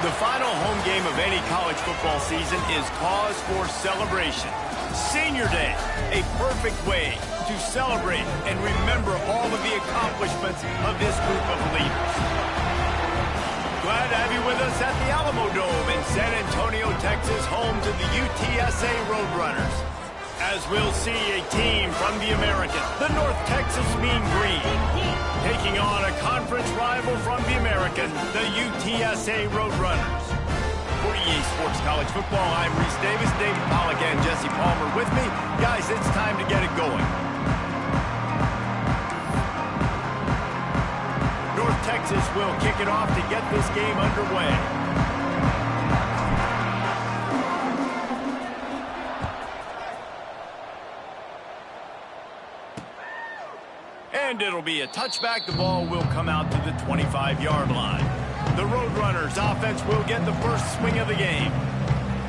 The final home game of any college football season is cause for celebration. Senior Day, a perfect way to celebrate and remember all of the accomplishments of this group of leaders. Glad to have you with us at the Alamo Dome in San Antonio, Texas, home to the UTSA Roadrunners. As we'll see a team from the American, the North Texas Mean Green, taking on a conference rival from the American, the UTSA Roadrunners. For EA Sports College Football, I'm Reese Davis, David Pollack, and Jesse Palmer with me. Guys, it's time to get it going. North Texas will kick it off to get this game underway. And it'll be a touchback. The ball will come out to the 25-yard line. The Roadrunners offense will get the first swing of the game.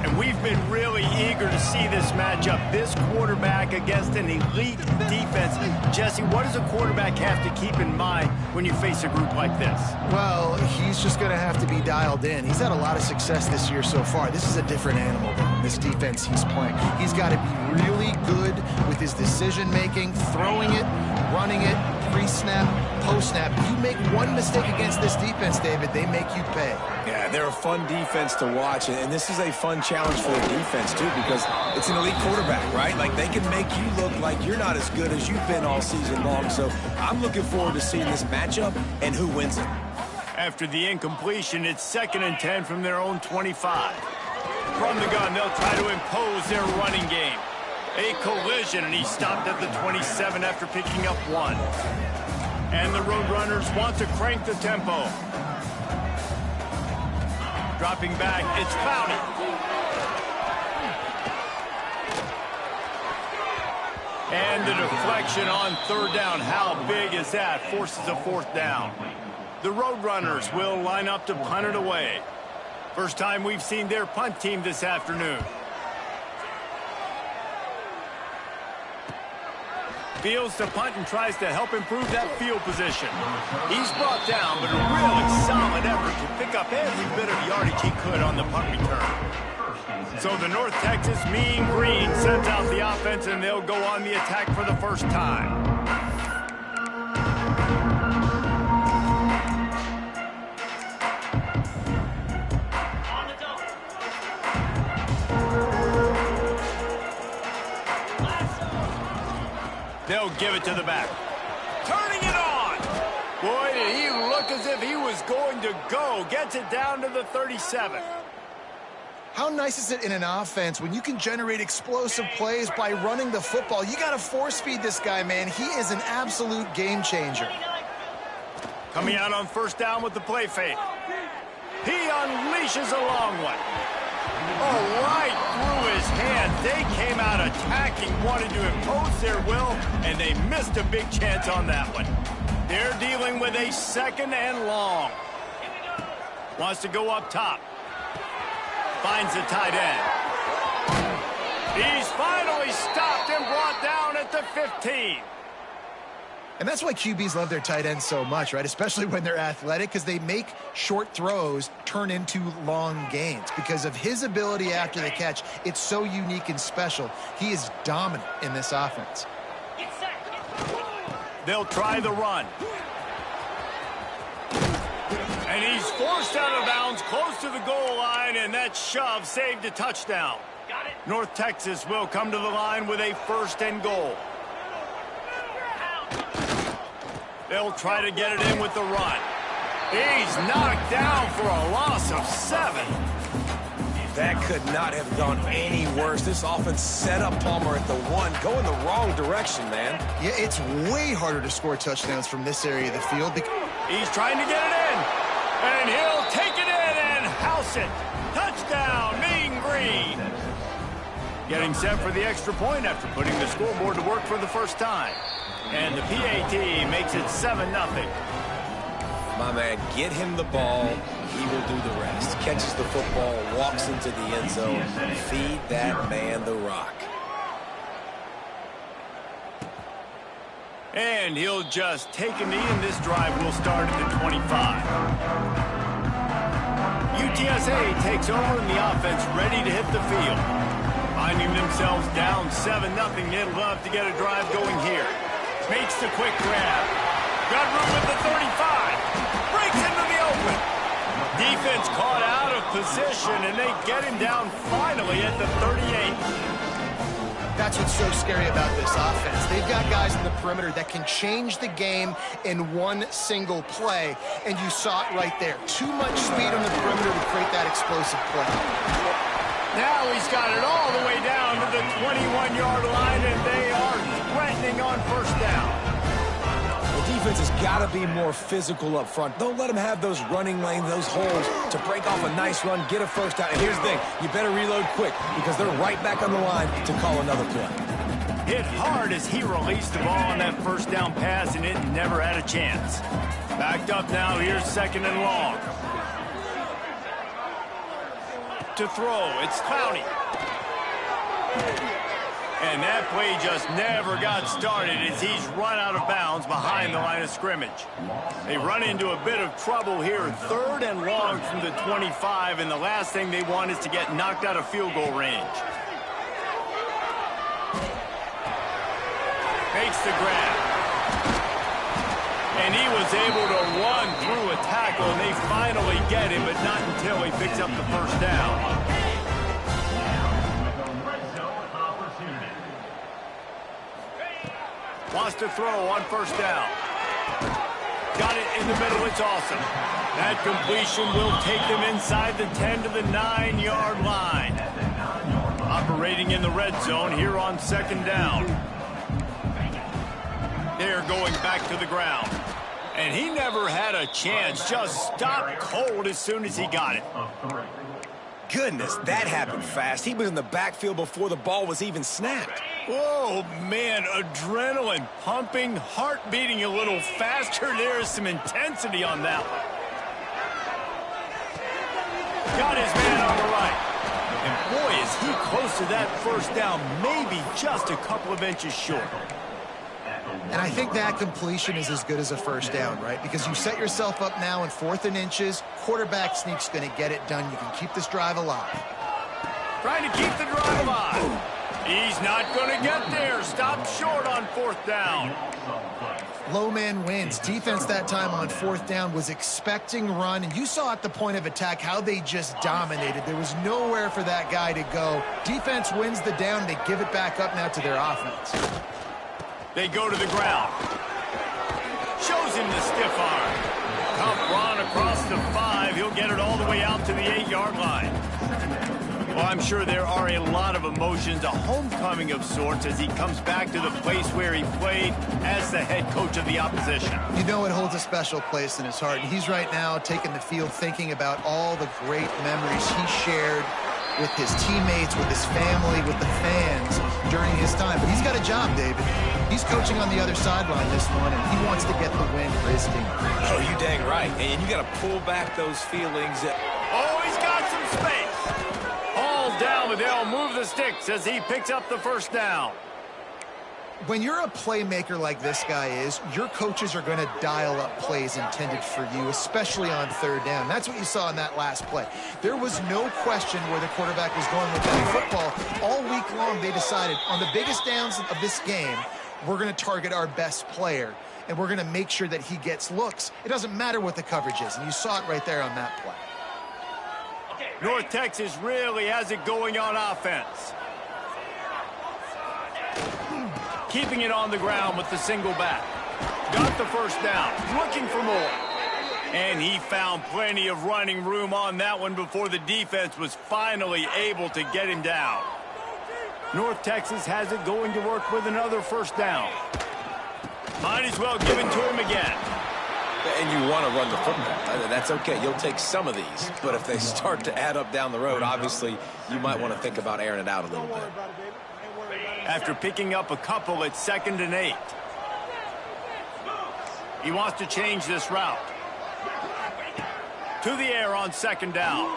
And we've been really eager to see this matchup. This quarterback against an elite defense. Jesse, what does a quarterback have to keep in mind when you face a group like this? Well, he's just going to have to be dialed in. He's had a lot of success this year so far. This is a different animal than this defense he's playing. He's got to be really good with his decision-making, throwing it, running it, pre-snap, post-snap. You make one mistake against this defense, David, they make you pay. Yeah, they're a fun defense to watch, and this is a fun challenge for the defense, too, because it's an elite quarterback, right? Like, they can make you look like you're not as good as you've been all season long, so I'm looking forward to seeing this matchup and who wins it. After the incompletion, it's 2nd and 10 from their own 25. From the gun, they'll try to impose their running game. A collision, and he stopped at the 27 after picking up 1. And the Roadrunners want to crank the tempo. Dropping back, it's Clowney. And the deflection on 3rd down. How big is that? Forces a 4th down. The Roadrunners will line up to punt it away. First time we've seen their punt team this afternoon. Fields to punt and tries to help improve that field position. He's brought down, but a really solid effort to pick up every bit of yardage he could on the punt return. So the North Texas Mean Green sends out the offense, and they'll go on the attack for the first time. They'll give it to the back. Turning it on. Boy, did he look as if he was going to go. Gets it down to the 37. How nice is it in an offense when you can generate explosive plays by running the football? You got to force feed this guy, man. He is an absolute game changer. Coming out on 1st down with the play fake. He unleashes a long one. Oh, right through his hand. They came out attacking, wanted to impose their will, and they missed a big chance on that one. They're dealing with a 2nd and long. Wants to go up top. Finds the tight end. He's finally stopped and brought down at the 15. And that's why QBs love their tight ends so much, right? Especially when they're athletic, because they make short throws turn into long gains. Because of his ability after the catch, it's so unique and special. He is dominant in this offense. They'll try the run. And he's forced out of bounds close to the goal line, and that shove saved a touchdown. North Texas will come to the line with a 1st and goal. They'll try to get it in with the run. He's knocked down for a loss of 7. That could not have gone any worse. This offense set up Palmer at the 1, going the wrong direction, man. Yeah, it's way harder to score touchdowns from this area of the field. He's trying to get it in, and he'll take it in and house it. Touchdown, Mean Green. Getting set for the extra point after putting the scoreboard to work for the first time. And the PAT makes it 7-0. My man, get him the ball. He will do the rest. Catches the football, walks into the end zone. Feed that man the rock. And he'll just take a knee, and this drive will start at the 25. UTSA USA takes over and the offense ready to hit the field. Finding themselves down 7-0, they'd love to get a drive going here. Makes the quick grab. Got room with the 35. Breaks into the open. Defense caught out of position, and they get him down finally at the 38. That's what's so scary about this offense. They've got guys in the perimeter that can change the game in one single play, and you saw it right there. Too much speed on the perimeter to create that explosive play. Now he's got it all the way down to the 21-yard line, and they are threatening on first down. The defense has got to be more physical up front. Don't let them have those running lanes, those holes to break off a nice run, get a first down. And here's the thing, you better reload quick because they're right back on the line to call another play. Hit hard as he released the ball on that first down pass, and it never had a chance. Backed up now, here's 2nd and long. To throw, it's Clowney. And that play just never got started as he's run out of bounds behind the line of scrimmage. They run into a bit of trouble here, 3rd and long from the 25, and the last thing they want is to get knocked out of field goal range. Makes the grab. And he was able to run through a tackle, and they finally get him, but not until he picks up the first down. Wants to throw on first down. Got it in the middle. It's awesome. That completion will take them inside the 10 to the 9-yard line. Operating in the red zone here on 2nd down. They're going back to the ground. And he never had a chance. Just stopped cold as soon as he got it. Goodness, that happened fast. He was in the backfield before the ball was even snapped. Oh, man, adrenaline pumping, heart beating a little faster. There is some intensity on that one. Got his man on the right. And boy, is he close to that first down, maybe just a couple of inches short. And I think that completion is as good as a first down, right? Because you set yourself up now in 4th and inches. Quarterback sneak's going to get it done. You can keep this drive alive. Trying to keep the drive alive. He's not going to get there. Stopped short on 4th down. Low man wins. Defense that time on 4th down was expecting run, and you saw at the point of attack how they just dominated. There was nowhere for that guy to go. Defense wins the down. They give it back up now to their offense. They go to the ground. Shows him the stiff arm. Tough run across the 5. He'll get it all the way out to the 8-yard line. Well, I'm sure there are a lot of emotions, a homecoming of sorts, as he comes back to the place where he played as the head coach of the opposition. You know it holds a special place in his heart, and he's right now taking the field thinking about all the great memories he shared with his teammates, with his family, with the fans during his time. But he's got a job, David. He's coaching on the other sideline this one, and he wants to get the win for his team. Oh, you dang right. And you got to pull back those feelings. Oh, he's got some space. Hauled down, but they'll move the sticks as he picks up the first down. When you're a playmaker like this guy is, your coaches are going to dial up plays intended for you, especially on 3rd down. That's what you saw in that last play. There was no question where the quarterback was going with that football. All week long, they decided on the biggest downs of this game, we're going to target our best player, and we're going to make sure that he gets looks. It doesn't matter what the coverage is, and you saw it right there on that play. North Texas really has it going on offense. Keeping it on the ground with the single back. Got the first down, looking for more. And he found plenty of running room on that one before the defense was finally able to get him down. North Texas has it going to work with another first down. Might as well give it to him again. And you want to run the football. That's okay. You'll take some of these. But if they start to add up down the road, obviously, you might want to think about airing it out a little bit. After picking up a couple at 2nd and 8. He wants to change this route. To the air on 2nd down.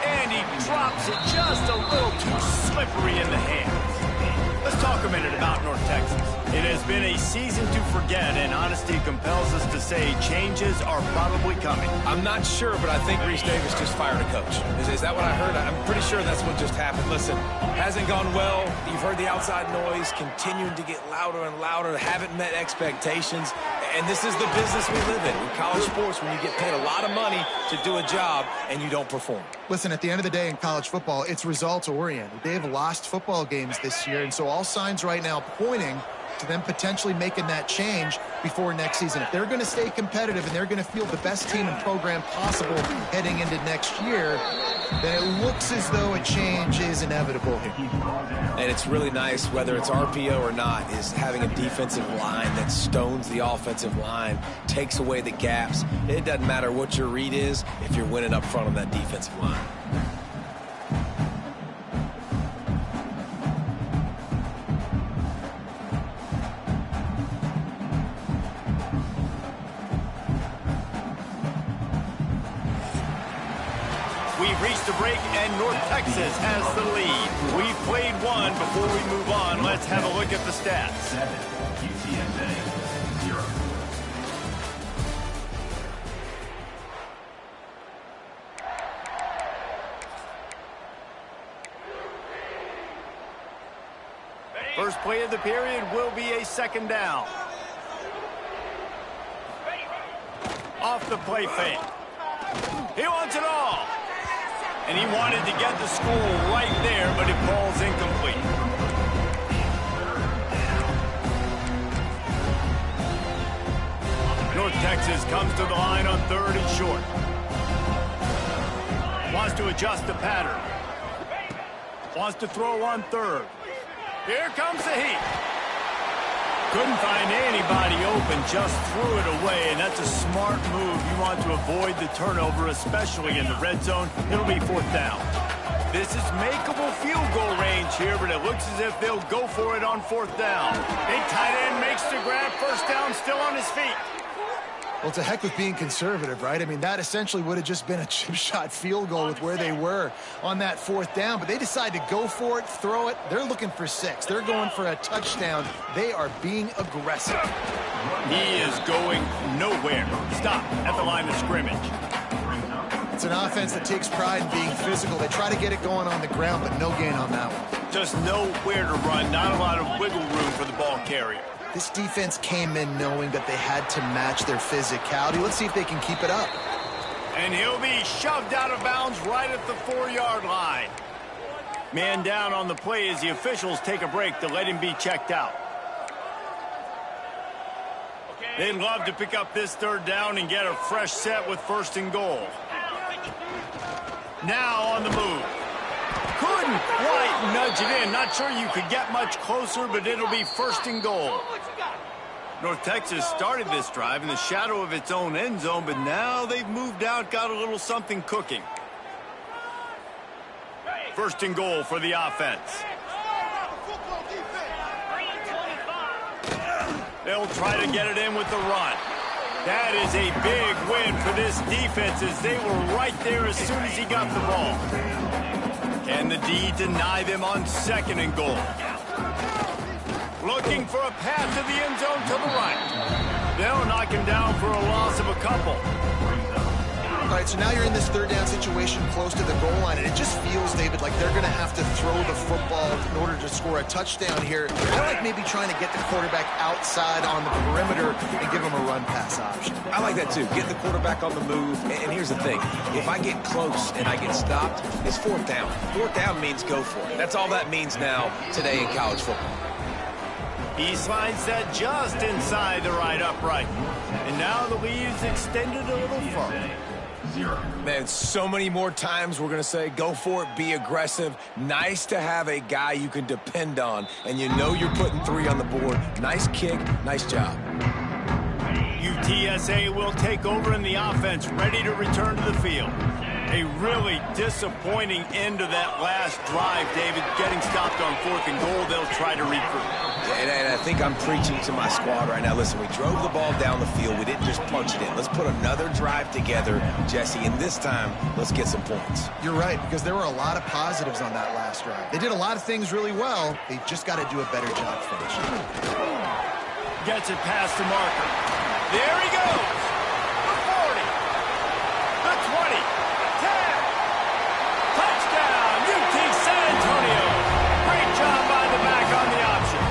And he drops it just a little too slippery in the hands. Let's talk a minute about North Texas. It has been a season to forget, and honesty compels us to say changes are probably coming. I'm not sure, but I think Reese Davis just fired a coach. Is that what I heard? I'm pretty sure that's what just happened. Listen, hasn't gone well. You've heard the outside noise continuing to get louder and louder. Haven't met expectations. And this is the business we live in college sports, when you get paid a lot of money to do a job and you don't perform. Listen, at the end of the day in college football, it's results-oriented. They've lost football games this year, and so all signs right now pointing to them potentially making that change before next season. If they're going to stay competitive and they're going to field the best team and program possible heading into next year, then it looks as though a change is inevitable here. And it's really nice, whether it's RPO or not, is having a defensive line that stones the offensive line, takes away the gaps. It doesn't matter what your read is if you're winning up front on that defensive line. We've reached the break, and North Texas has the lead. We've played one. Before we move on, let's have a look at the stats. 7, UTSA 0. First play of the period will be a second down. Off the play fake. He wants it all. And he wanted to get the score right there, but it falls incomplete. North Texas comes to the line on 3rd and short. Wants to adjust the pattern. Wants to throw on 3rd. Here comes the heat. Couldn't find anybody open, just threw it away, and that's a smart move. You want to avoid the turnover, especially in the red zone. It'll be 4th down. This is makeable field goal range here, but it looks as if they'll go for it on 4th down. Big tight end makes the grab, 1st down, still on his feet. Well, to heck with being conservative, right? I mean, that essentially would have just been a chip shot field goal with where they were on that 4th down. But they decide to go for it, throw it. They're looking for 6. They're going for a touchdown. They are being aggressive. He is going nowhere. Stop at the line of scrimmage. It's an offense that takes pride in being physical. They try to get it going on the ground, but no gain on that one. Just nowhere to run. Not a lot of wiggle room for the ball carrier. This defense came in knowing that they had to match their physicality. Let's see if they can keep it up. And he'll be shoved out of bounds right at the 4-yard line. Man down on the play as the officials take a break to let him be checked out. They'd love to pick up this 3rd down and get a fresh set with 1st and goal. Now on the move. Couldn't quite nudge it in. Not sure you could get much closer, but it'll be 1st and goal. North Texas started this drive in the shadow of its own end zone, but now they've moved out, got a little something cooking. 1st and goal for the offense. They'll try to get it in with the run. That is a big win for this defense as they were right there as soon as he got the ball. Can the D deny them on 2nd and goal? Looking for a path to the end zone to the right. They'll knock him down for a loss of a couple. All right, so now you're in this 3rd down situation close to the goal line, and it just feels, David, like they're going to have to throw the football in order to score a touchdown here. I like maybe trying to get the quarterback outside on the perimeter and give him a run-pass option. I like that, too. Get the quarterback on the move. And here's the thing. If I get close and I get stopped, it's 4th down. 4th down means go for it. That's all that means now today in college football. He slides that just inside the right upright. And now the lead is extended a little further. 0. Man, so many more times we're going to say, go for it, be aggressive. Nice to have a guy you can depend on, and you know you're putting 3 on the board. Nice kick, nice job. UTSA will take over in the offense, ready to return to the field. A really disappointing end to that last drive, David. Getting stopped on 4th and goal, they'll try to regroup. And I think I'm preaching to my squad right now. Listen, we drove the ball down the field. We didn't just punch it in. Let's put another drive together, Jesse, and this time, let's get some points. You're right, because there were a lot of positives on that last drive. They did a lot of things really well. They've just got to do a better job finishing. Gets it past the marker. There he goes. The 40. The 20. 10. Touchdown, UT San Antonio. Great job by the back on the option.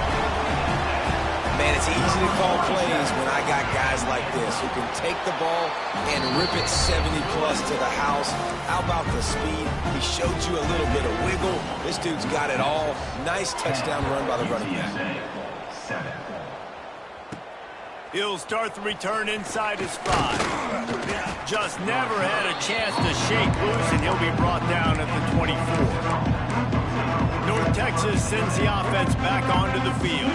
Man, it's easy to call plays when I got guys like this who can take the ball and rip it 70-plus to the house. How about the speed? He showed you a little bit of wiggle. This dude's got it all. Nice touchdown run by the running back. UTSA 7. He'll start the return inside his 5. Just never had a chance to shake loose, and he'll be brought down at the 24. North Texas sends the offense back onto the field.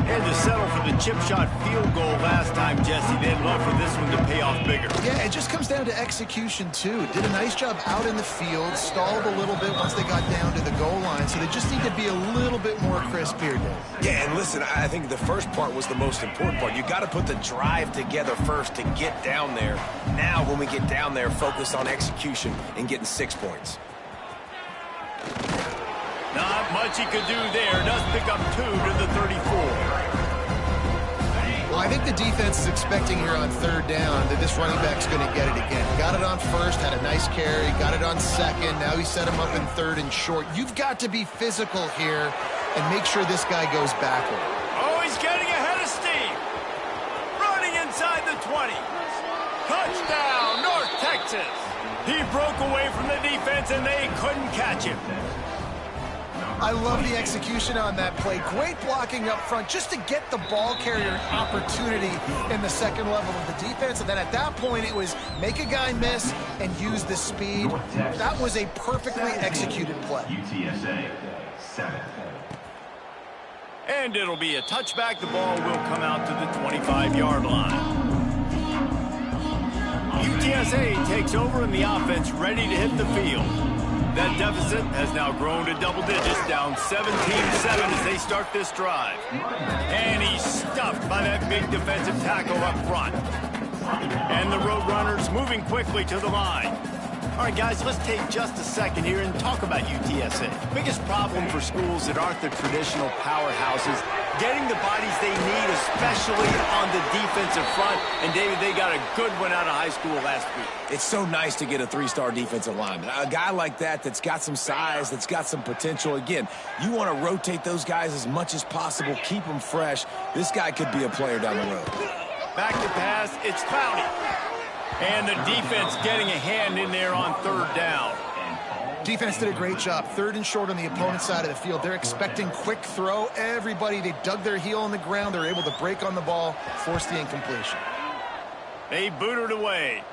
Had to settle for the chip shot field goal last time, Jesse. They'd love for this one to pay off bigger. Yeah, it just comes down to execution, too. Did a nice job out in the field, stalled a little bit once they got down to the goal line, so they just need to be a little bit more crisp here, Dave. Yeah, and listen, I think the first part was the most important part. You got to put the drive together first to get down there. Now, when we get down there, focus on execution and getting 6 points. Not much he could do there. Does pick up 2 to the 34. Well, I think the defense is expecting here on third down that this running back's going to get it again. Got it on first, had a nice carry, got it on second. Now he set him up in third and short. You've got to be physical here and make sure this guy goes backward. Oh, he's getting ahead of steam. Running inside the 20. Touchdown, North Texas. He broke away from the defense, and they couldn't catch him. I love the execution on that play. Great blocking up front just to get the ball carrier an opportunity in the second level of the defense. And then at that point, it was make a guy miss and use the speed. That was a perfectly executed play. UTSA 7. And it'll be a touchback. The ball will come out to the 25-yard line. UTSA takes over in the offense, ready to hit the field. That deficit has now grown to double digits, down 17-7 as they start this drive. And he's stuffed by that big defensive tackle up front. And the Roadrunners moving quickly to the line. All right, guys, let's take just a second here and talk about UTSA. Biggest problem for schools that aren't the traditional powerhouses, getting the bodies they need, especially on the defensive front. And, David, they got a good one out of high school last week. It's so nice to get a 3-star defensive lineman. A guy like that's got some size, that's got some potential. Again, you want to rotate those guys as much as possible, keep them fresh. This guy could be a player down the road. Back to pass, it's Clowney. And the defense getting a hand in there on third down. Defense did a great job. Third and short on the opponent's side of the field. They're expecting quick throw. Everybody, they dug their heel on the ground. They're able to break on the ball, force the incompletion. They booted away.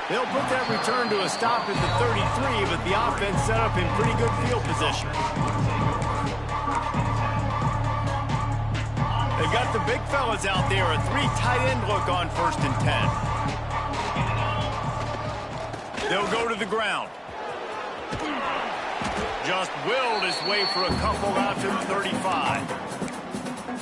They'll put that return to a stop at the 33, but the offense set up in pretty good field position. They've got the big fellas out there, a 3 tight end look on 1st and 10. They'll go to the ground. Just willed his way for a couple out to the 35.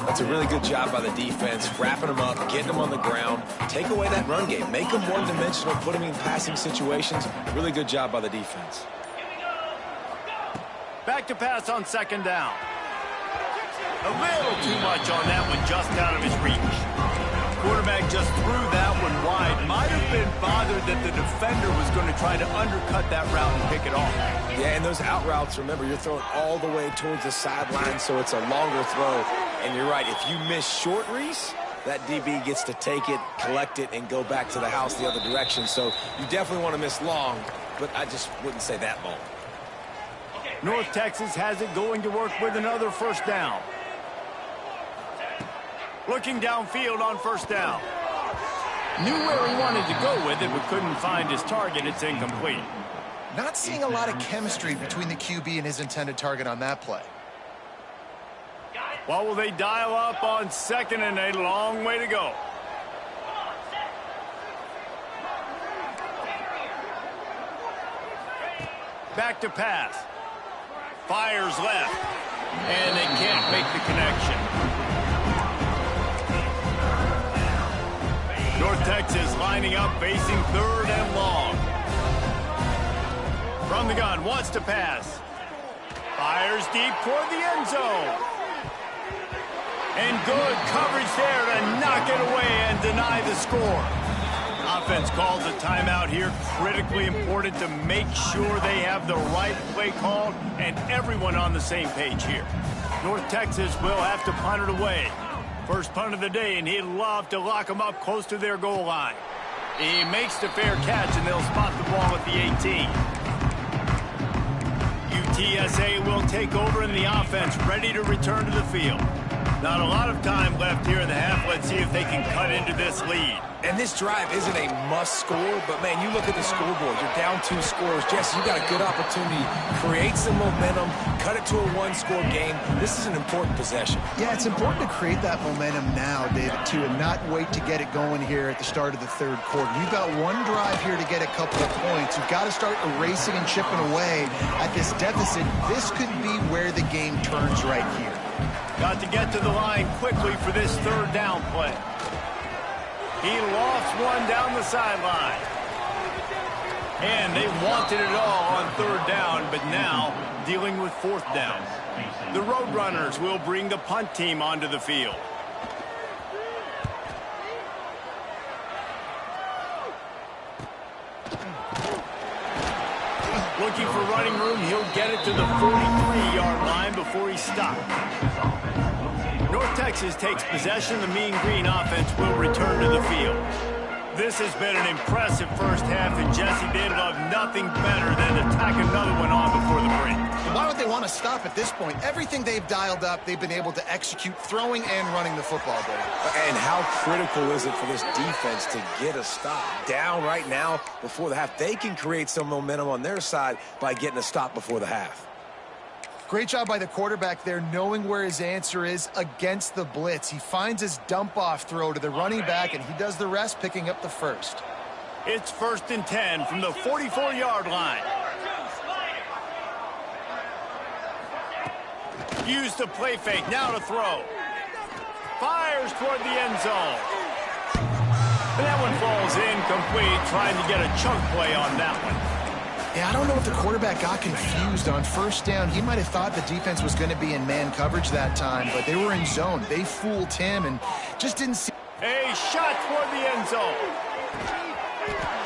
That's a really good job by the defense, wrapping them up, getting them on the ground, take away that run game, make them one-dimensional, put them in passing situations. Really good job by the defense. Back to pass on 2nd down. A little too much on that one, just out of his reach. Quarterback just threw that one wide. Might have been bothered that the defender was going to try to undercut that route and pick it off. Yeah, and those out routes, remember, you're throwing all the way towards the sideline, so it's a longer throw. And you're right, if you miss short, Reese, that DB gets to take it, collect it, and go back to the house the other direction. So you definitely want to miss long, but I just wouldn't say that long. North Texas has it going to work with another 1st down. Looking downfield on 1st down. Knew where he wanted to go with it, but couldn't find his target. It's incomplete. Not seeing a lot of chemistry between the QB and his intended target on that play. Well, will they dial up on 2nd and a long way to go? Back to pass. Fires left. And they can't make the connection. North Texas lining up, facing 3rd and long. From the gun, wants to pass. Fires deep toward the end zone. And good coverage there to knock it away and deny the score. Offense calls a timeout here. Critically important to make sure they have the right play called and everyone on the same page here. North Texas will have to punt it away. First punt of the day, and he'd love to lock them up close to their goal line. He makes the fair catch, and they'll spot the ball at the 18. UTSA will take over in the offense, ready to return to the field. Not a lot of time left here in the half. Let's see if they can cut into this lead. And this drive isn't a must score, but, man, you look at the scoreboard. You're down 2 scores. Jesse, you got a good opportunity. Create some momentum. Cut it to a 1-score game. This is an important possession. Yeah, it's important to create that momentum now, David, too, and not wait to get it going here at the start of the 3rd quarter. You've got one drive here to get a couple of points. You've got to start erasing and chipping away at this deficit. This could be where the game turns right here. Got to get to the line quickly for this 3rd down play. He lofts one down the sideline. And they wanted it all on 3rd down, but now dealing with 4th down. The Roadrunners will bring the punt team onto the field. Looking for running room, he'll get it to the 43-yard line before he's stopped. North Texas takes possession. The Mean Green offense will return to the field. This has been an impressive first half, and Jesse, they'd love nothing better than to tack another one on before the break. Why would they want to stop at this point? Everything they've dialed up, they've been able to execute, throwing and running the football, Dave. And how critical is it for this defense to get a stop? Down right now before the half. They can create some momentum on their side by getting a stop before the half. Great job by the quarterback there, knowing where his answer is against the blitz. He finds his dump-off throw to the running back, and he does the rest, picking up the first. It's 1st and 10 from the 44-yard line. Use the play fake, now to throw. Fires toward the end zone. And that one falls incomplete, trying to get a chunk play on that one. Yeah, I don't know if the quarterback got confused on 1st down. He might have thought the defense was going to be in man coverage that time, but they were in zone. They fooled him and just didn't see. A shot toward the end zone.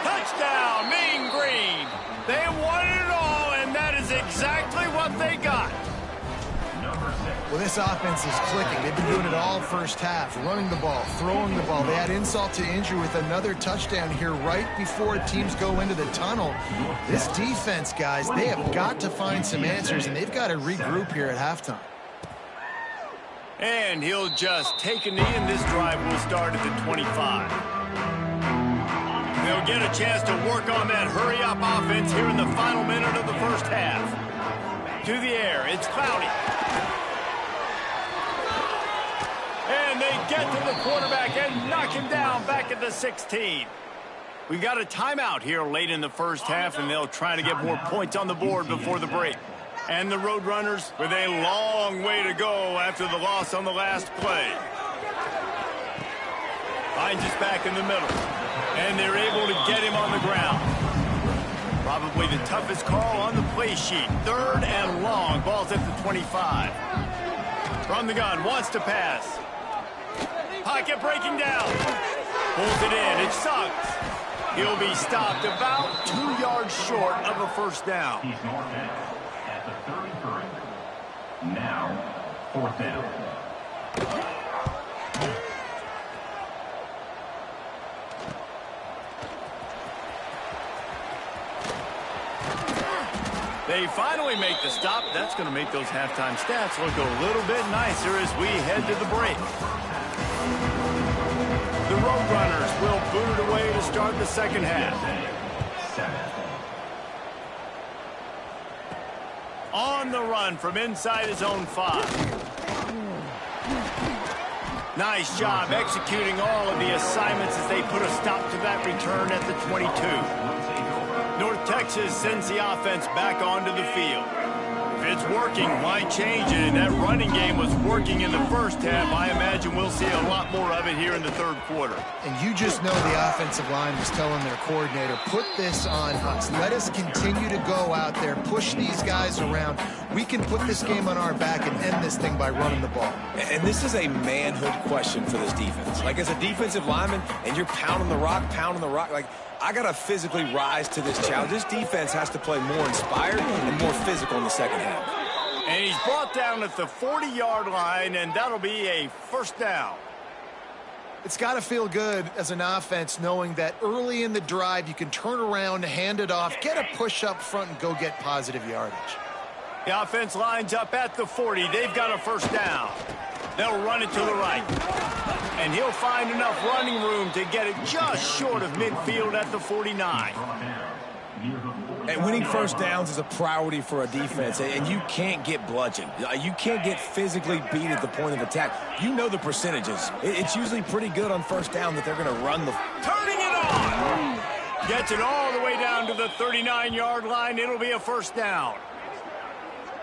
Touchdown, Mean Green. They wanted it all, and that is exactly what they got. Well, this offense is clicking. They've been doing it all first half, running the ball, throwing the ball. They had insult to injury with another touchdown here right before teams go into the tunnel. This defense, guys, they have got to find some answers, and they've got to regroup here at halftime. And he'll just take a knee, and this drive will start at the 25. They'll get a chance to work on that hurry-up offense here in the final minute of the first half. To the air, it's Clowney. And they get to the quarterback and knock him down back at the 16. We got a timeout here late in the first half, and they'll try to get more points on the board before the break. And the Roadrunners with a long way to go after the loss on the last play. Finds us back in the middle. And they're able to get him on the ground. Probably the toughest call on the play sheet. 3rd and long. Ball's at the 25. From the gun, wants to pass. Pocket breaking down. Pulls it in. It sucks. He'll be stopped about 2 yards short of a 1st down. He's North End at the 33. Now, 4th down. They finally make the stop. That's going to make those halftime stats look a little bit nicer as we head to the break. The Roadrunners will boot it away to start the second half. On the run from inside his own 5. Nice job executing all of the assignments as they put a stop to that return at the 22. North Texas sends the offense back onto the field. If it's working, why change it? And that running game was working in the first half. I imagine we'll see a lot more of it here in the third quarter. And you just know the offensive line was telling their coordinator, put this on us. Let us continue to go out there, push these guys around. We can put this game on our back and end this thing by running the ball. And this is a manhood question for this defense. Like, as a defensive lineman, and you're pounding the rock, like, I got to physically rise to this challenge. This defense has to play more inspired and more physical in the second half. And he's brought down at the 40-yard line, and that'll be a first down. It's got to feel good as an offense knowing that early in the drive you can turn around, hand it off, get a push up front, and go get positive yardage. The offense lines up at the 40. They've got a first down. They'll run it to the right. And he'll find enough running room to get it just short of midfield at the 49. And winning first downs is a priority for a defense, and you can't get bludgeoned. You can't get physically beat at the point of attack. You know the percentages. It's usually pretty good on first down that they're going to run the... Turning it on! Gets it all the way down to the 39-yard line. It'll be a first down.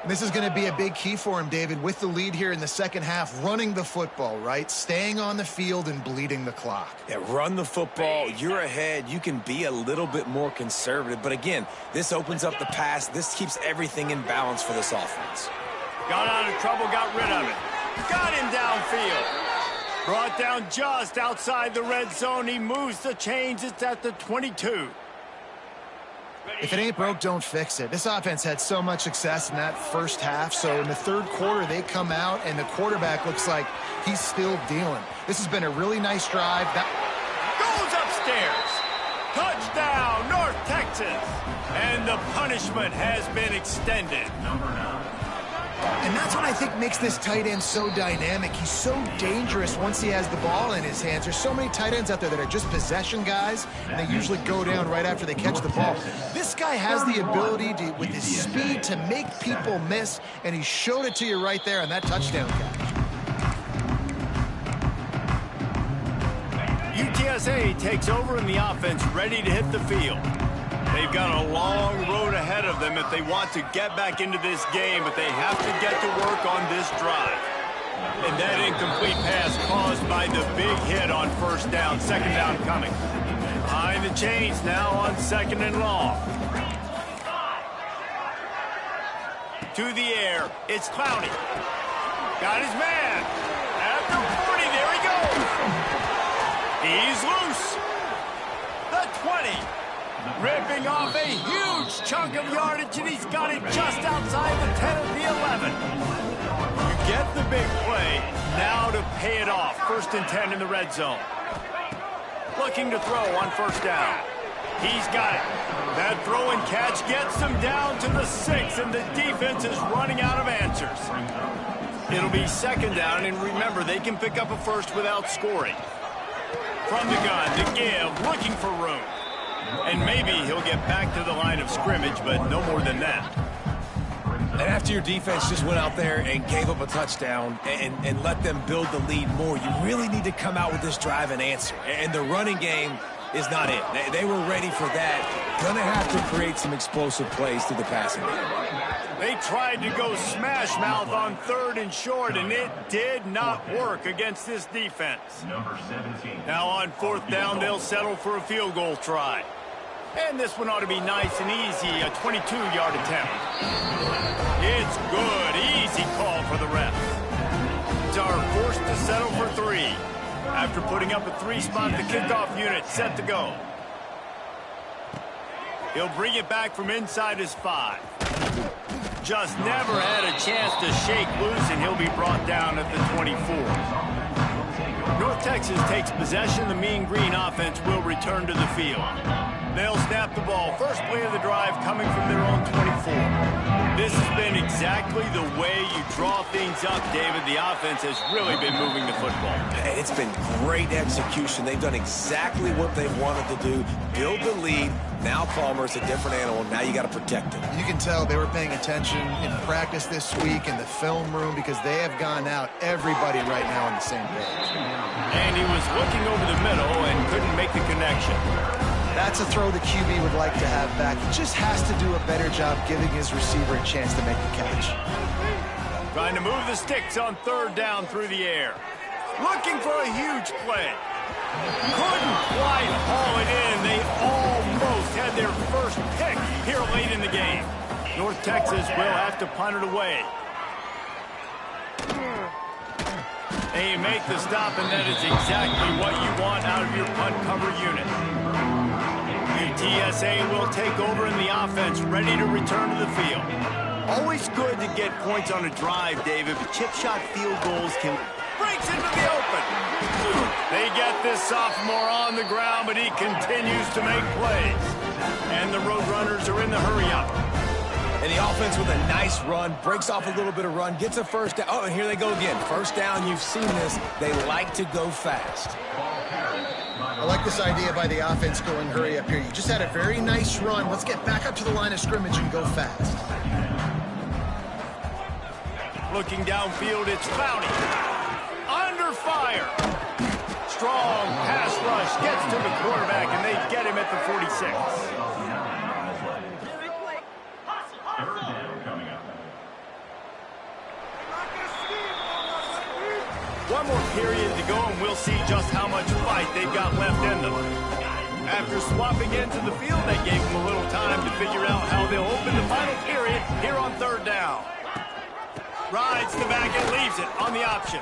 This is going to be a big key for him, David, with the lead here in the second half, running the football, right? Staying on the field and bleeding the clock. Yeah, run the football. You're ahead. You can be a little bit more conservative. But again, this opens up the pass. This keeps everything in balance for this offense. Got out of trouble, got rid of it. Got him downfield. Brought down just outside the red zone. He moves the chains. It's at the 22. If it ain't broke, don't fix it. This offense had so much success in that first half, so in the third quarter, they come out, and the quarterback looks like he's still dealing. This has been a really nice drive. Goes upstairs. Touchdown, North Texas. And the punishment has been extended. And that's what I think makes this tight end so dynamic. He's so dangerous once he has the ball in his hands. There's so many tight ends out there that are just possession guys, and they usually go down right after they catch the ball. This guy has the ability to, with his speed, to make people miss, and he showed it to you right there on that touchdown catch. UTSA takes over in the offense, ready to hit the field. They've got a long road ahead of them if they want to get back into this game, but they have to get to work on this drive. And that incomplete pass caused by the big hit on first down. Second down coming. Behind the chains now on second and long. To the air. It's Clowney. Got his man. At the 40. There he goes. He's loose. The 20. Ripping off a huge chunk of yardage, and he's got it just outside the 10 of the 11. You get the big play, now to pay it off. First and 10 in the red zone. Looking to throw on first down. He's got it. That throw and catch gets him down to the 6, and the defense is running out of answers. It'll be second down, and remember, they can pick up a first without scoring. From the gun, to give, looking for room. And maybe he'll get back to the line of scrimmage, but no more than that. And after your defense just went out there and gave up a touchdown and let them build the lead more, you really need to come out with this drive and answer. And the running game is not it. They were ready for that. Gonna have to create some explosive plays through the passing game. They tried to go smash mouth on third and short, and it did not work against this defense. Number 17. Now on fourth down, they'll settle for a field goal try. And this one ought to be nice and easy, a 22-yard attempt. It's good, easy call for the ref. Are forced to settle for 3. After putting up a 3-spot, the kickoff unit set to go. He'll bring it back from inside his 5. Just never had a chance to shake loose, and he'll be brought down at the 24. North Texas takes possession. The Mean Green offense will return to the field. They'll snap the ball. First play of the drive coming from their own 24. This has been exactly the way you draw things up, David. The offense has really been moving the football. It's been great execution. They've done exactly what they wanted to do. Build the lead. Now Palmer's a different animal. Now you got to protect him. You can tell they were paying attention in practice this week in the film room because they have gone out, everybody right now on the same page. And he was looking over the middle and couldn't make the connection. That's a throw the QB would like to have back. He just has to do a better job giving his receiver a chance to make the catch. Trying to move the sticks on third down through the air. Looking for a huge play. Couldn't quite haul it in. They almost had their first pick here late in the game. North Texas will have to punt it away. And you make the stop, and that is exactly what you want out of your punt cover unit. UTSA will take over in the offense, ready to return to the field. Always good to get points on a drive, David, but chip shot field goals can... Breaks into the open. They get this sophomore on the ground, but he continues to make plays. And the Roadrunners are in the hurry-up. And the offense with a nice run, breaks off a little bit of run, gets a first down. Oh, and here they go again. First down, you've seen this. They like to go fast. I like this idea by the offense going hurry up here. You just had a very nice run. Let's get back up to the line of scrimmage and go fast. Looking downfield, it's Clowney. Under fire. Strong pass rush gets to the quarterback, and they get him at the 46. One more period to go, and we'll see just how much fight they've got left in them. After swapping into the field, that gave them a little time to figure out how they'll open the final period here on third down. Rides the back and leaves it on the option.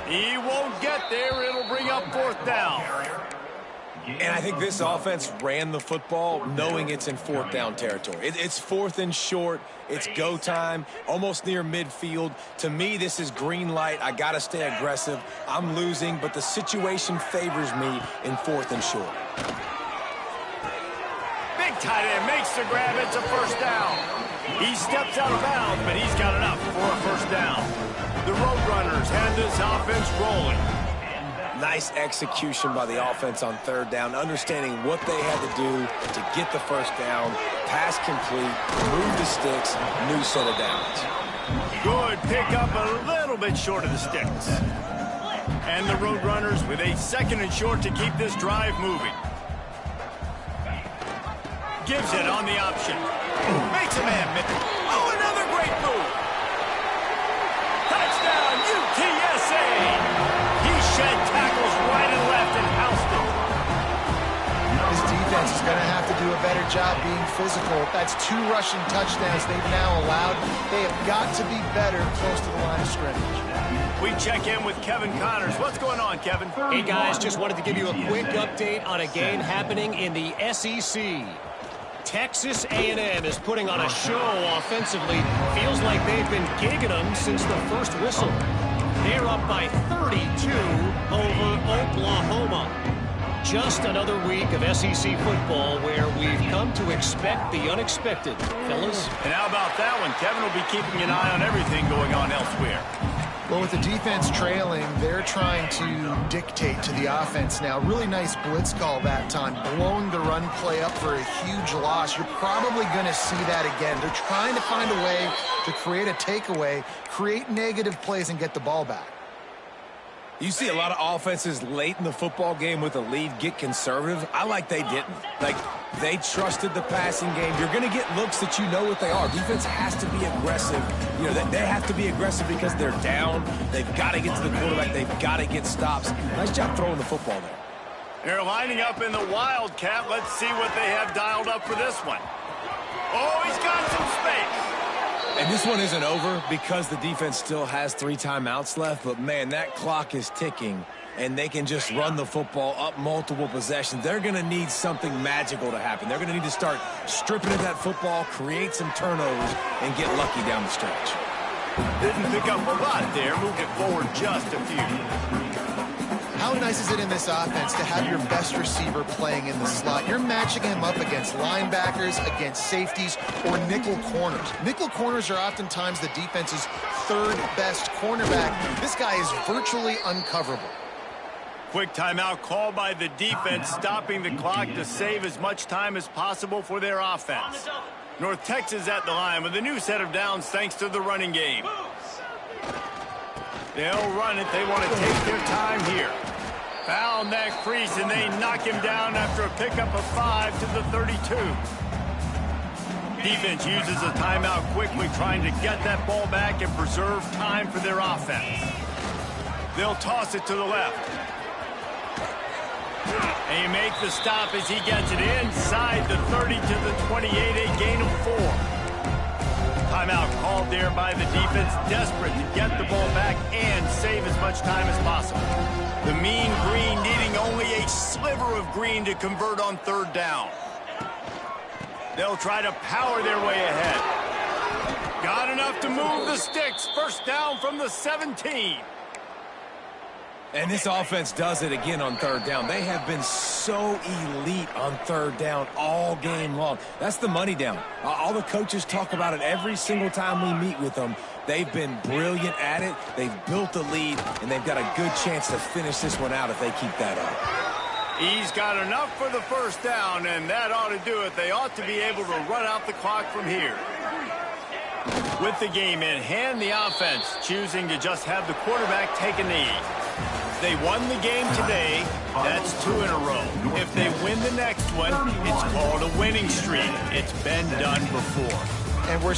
He won't get there. It'll bring up fourth down. And I think this offense ran the football knowing it's in fourth down territory. It's fourth and short. It's go time, almost near midfield. To me, this is green light. I got to stay aggressive. I'm losing, but the situation favors me in fourth and short. Big tight end makes the grab. It's a first down. He steps out of bounds, but he's got enough for a first down. The Roadrunners had this offense rolling. Nice execution by the offense on third down, understanding what they had to do to get the first down, pass complete, move the sticks, new set of downs. Good pickup, a little bit short of the sticks. And the Roadrunners with a second and short to keep this drive moving. Gives it on the option. Makes a man miss. Oh, another great move. Touchdown, UTSA. He shed tackles right and left and housed it. This defense is going to have to do a better job being physical. That's 2 rushing touchdowns they've now allowed. They have got to be better close to the line of scrimmage. We check in with Kevin Connors. What's going on, Kevin? Hey, guys, just wanted to give you a quick update on a game happening in the SEC. Texas A&M is putting on a show offensively. Feels like they've been gigging them since the first whistle. They're up by 32 over Oklahoma. Just another week of SEC football where we've come to expect the unexpected, fellas. And how about that one? Kevin will be keeping an eye on everything going on elsewhere. Well, with the defense trailing, they're trying to dictate to the offense now. Really nice blitz call that time, blowing the run play up for a huge loss. You're probably going to see that again. They're trying to find a way to create a takeaway, create negative plays, and get the ball back. You see a lot of offenses late in the football game with a lead get conservative. I like they didn't. Like, they trusted the passing game. You're going to get looks that you know what they are. Defense has to be aggressive. You know, they have to be aggressive because they're down. They've got to get to the quarterback. They've got to get stops. Nice job throwing the football there. They're lining up in the Wildcat. Let's see what they have dialed up for this one. Oh, he's got some space. And this one isn't over because the defense still has 3 timeouts left. But, man, that clock is ticking, and they can just run the football up multiple possessions. They're going to need something magical to happen. They're going to need to start stripping at that football, create some turnovers, and get lucky down the stretch. Didn't pick up a lot there. Moved it forward just a few. How nice is it in this offense to have your best receiver playing in the slot? You're matching him up against linebackers, against safeties, or nickel corners. Nickel corners are oftentimes the defense's 3rd best cornerback. This guy is virtually uncoverable. Quick timeout called by the defense, stopping the clock to save as much time as possible for their offense. North Texas at the line with a new set of downs thanks to the running game. They'll run it. They want to take their time here. Found that crease, and they knock him down after a pickup of 5 to the 32. Defense uses a timeout quickly, trying to get that ball back and preserve time for their offense. They'll toss it to the left. And he makes the stop as he gets it inside the 30 to the 28, a gain of 4. Timeout called there by the defense, desperate to get the ball back and save as much time as possible. The mean green needing only a sliver of green to convert on 3rd down. They'll try to power their way ahead. Got enough to move the sticks. 1st down from the 17. And this offense does it again on 3rd down. They have been so elite on 3rd down all game long. That's the money down. All the coaches talk about it every single time we meet with them. They've been brilliant at it. They've built the lead, and they've got a good chance to finish this one out if they keep that up. He's got enough for the 1st down, and that ought to do it. They ought to be able to run out the clock from here. With the game in hand, the offense choosing to just have the quarterback take a knee. They won the game today. That's 2 in a row. If they win the next one, it's called a winning streak. It's been done before. And we're